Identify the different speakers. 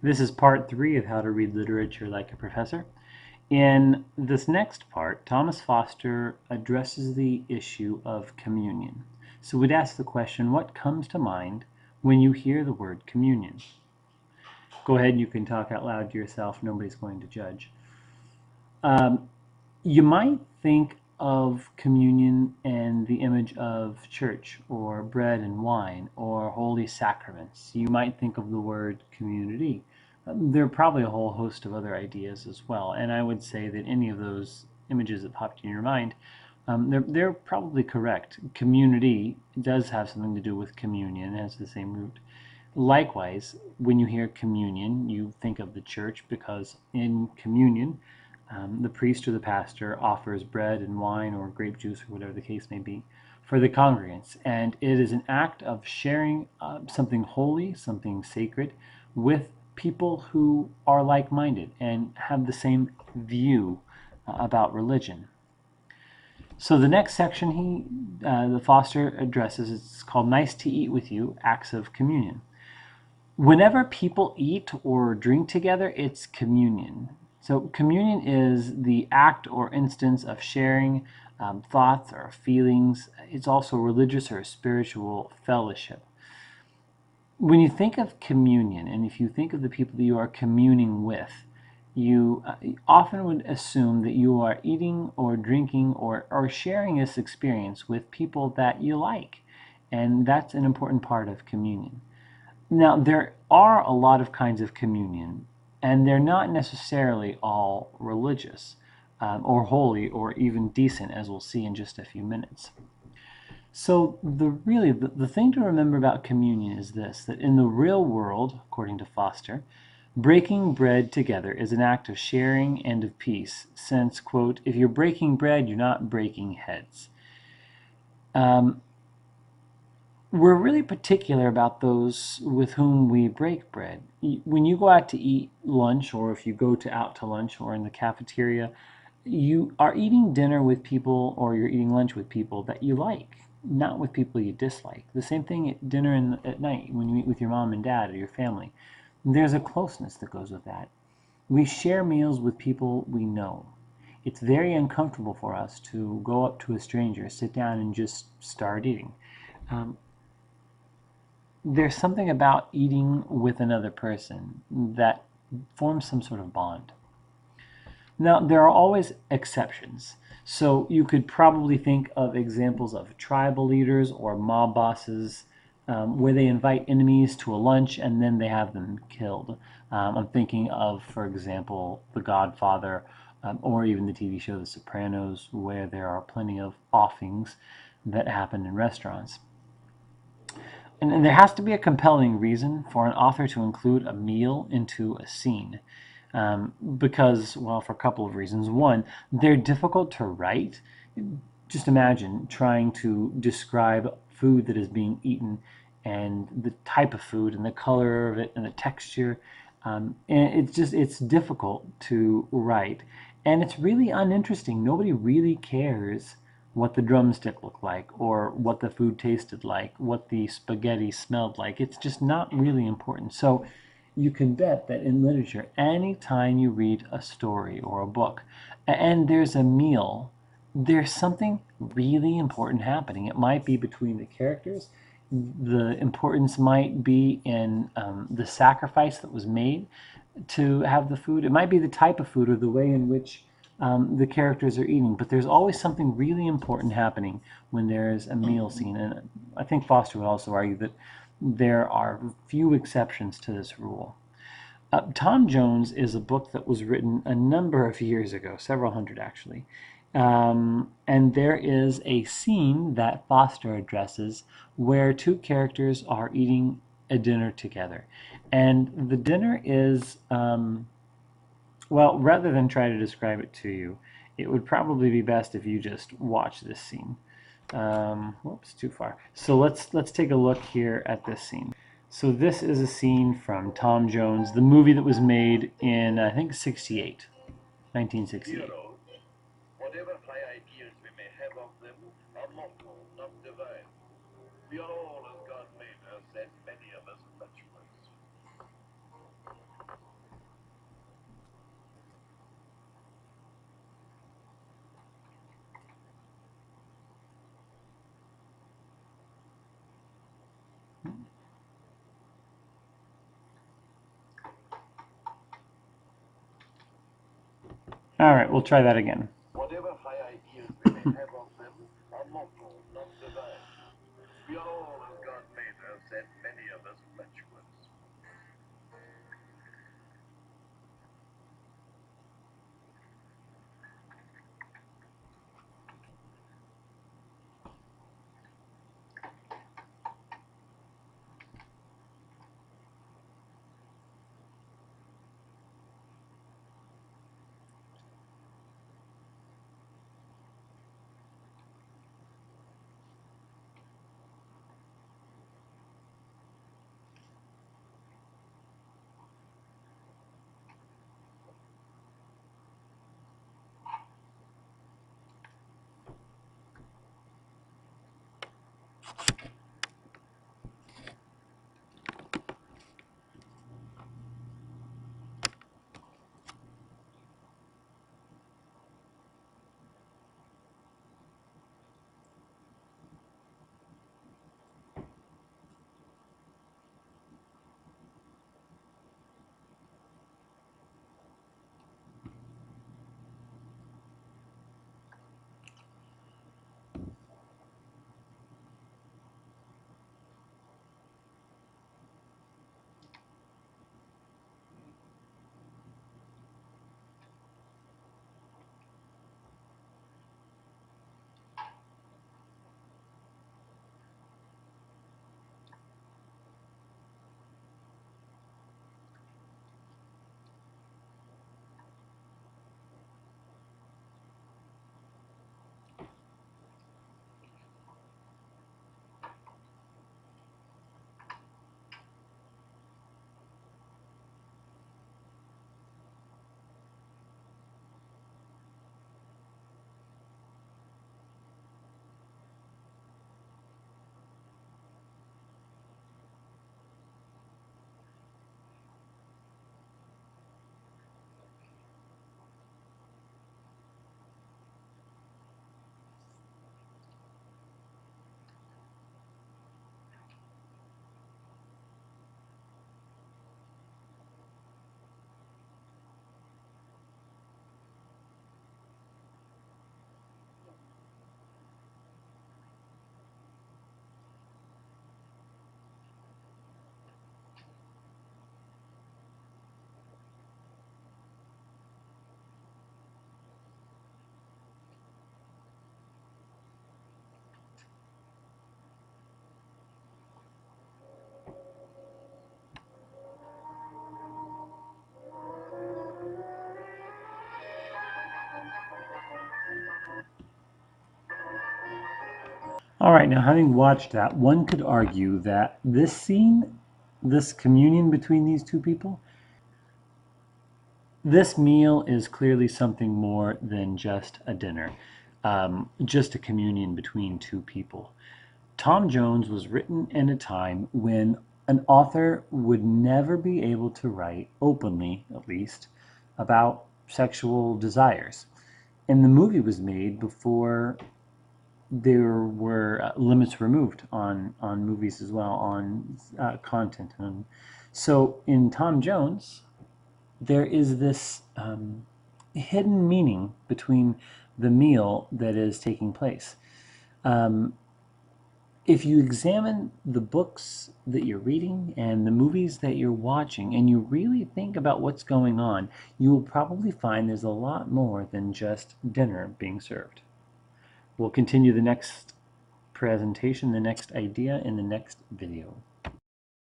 Speaker 1: This is part 3 of How to Read Literature Like a Professor. In this next part, Thomas Foster addresses the issue of communion. So we'd ask the question, what comes to mind when you hear the word communion? Go ahead, you can talk out loud to yourself. Nobody's going to judge. You might think of communion and the image of church or bread and wine or holy sacraments. You might think of the word community. There are probably a whole host of other ideas as well, and I would say that any of those images that popped in your mind, they're probably correct. Community does have something to do with communion, it has the same root. Likewise, when you hear communion, you think of the church because in communion, the priest or the pastor offers bread and wine or grape juice or whatever the case may be for the congregants. And it is an act of sharing something holy, something sacred with people who are like-minded and have the same view about religion. So the next section the Foster addresses, it's called Nice to Eat With You, Acts of Communion. Whenever people eat or drink together, it's communion. So communion is the act or instance of sharing thoughts or feelings. It's also religious or spiritual fellowship. When you think of communion, and if you think of the people that you are communing with, you often would assume that you are eating or drinking or sharing this experience with people that you like. And that's an important part of communion. Now, there are a lot of kinds of communion, and they're not necessarily all religious or holy or even decent, as we'll see in just a few minutes. So the thing to remember about communion is this, that in the real world, according to Foster, breaking bread together is an act of sharing and of peace, since, quote, if you're breaking bread, you're not breaking heads. We're really particular about those with whom we break bread. When you go out to eat lunch, or if you go out to lunch or in the cafeteria, you are eating dinner with people or you're eating lunch with people that you like, not with people you dislike. The same thing at dinner and at night when you eat with your mom and dad or your family. There's a closeness that goes with that. We share meals with people we know. It's very uncomfortable for us to go up to a stranger, sit down, and just start eating. There's something about eating with another person that forms some sort of bond. Now, there are always exceptions. So you could probably think of examples of tribal leaders or mob bosses where they invite enemies to a lunch and then they have them killed. I'm thinking of, for example, The Godfather or even the TV show The Sopranos, where there are plenty of offings that happen in restaurants. And there has to be a compelling reason for an author to include a meal into a scene. Because, well, for a couple of reasons. One, they're difficult to write. Just imagine trying to describe food that is being eaten and the type of food and the color of it and the texture. And it's difficult to write. And it's really uninteresting. Nobody really cares what the drumstick looked like or what the food tasted like, what the spaghetti smelled like. It's just not really important. So you can bet that in literature, anytime you read a story or a book and there's a meal, there's something really important happening. It might be between the characters. The importance might be in the sacrifice that was made to have the food. It might be the type of food or the way in which the characters are eating, but there's always something really important happening when there's a meal scene. And I think Foster would also argue that there are few exceptions to this rule. Tom Jones is a book that was written a number of years ago, several hundred actually. And there is a scene that Foster addresses where two characters are eating a dinner together. And the dinner is, well, rather than try to describe it to you, it would probably be best if you just watch this scene. Whoops, too far. So let's take a look here at this scene. So this is a scene from Tom Jones, the movie that was made in, I think, 68, 1968.
Speaker 2: Whatever high ideas we may have of them are mortal, not divine. We are all as God made us, and many of us bachelors.
Speaker 1: All right, we'll try that again.
Speaker 2: Whatever high ideas we may have of them are mortal, not divine. We are all as God made us, and many of us much worse.
Speaker 1: All right, now having watched that, one could argue that this scene, this communion between these two people, this meal is clearly something more than just a dinner, just a communion between two people. Tom Jones was written in a time when an author would never be able to write openly, at least, about sexual desires. And the movie was made before there were limits removed on movies as well, on content. And so in Tom Jones, there is this hidden meaning between the meal that is taking place. Um, if you examine the books that you're reading and the movies that you're watching and you really think about what's going on, you will probably find there's a lot more than just dinner being served. We'll continue the next presentation, the next idea in the next video.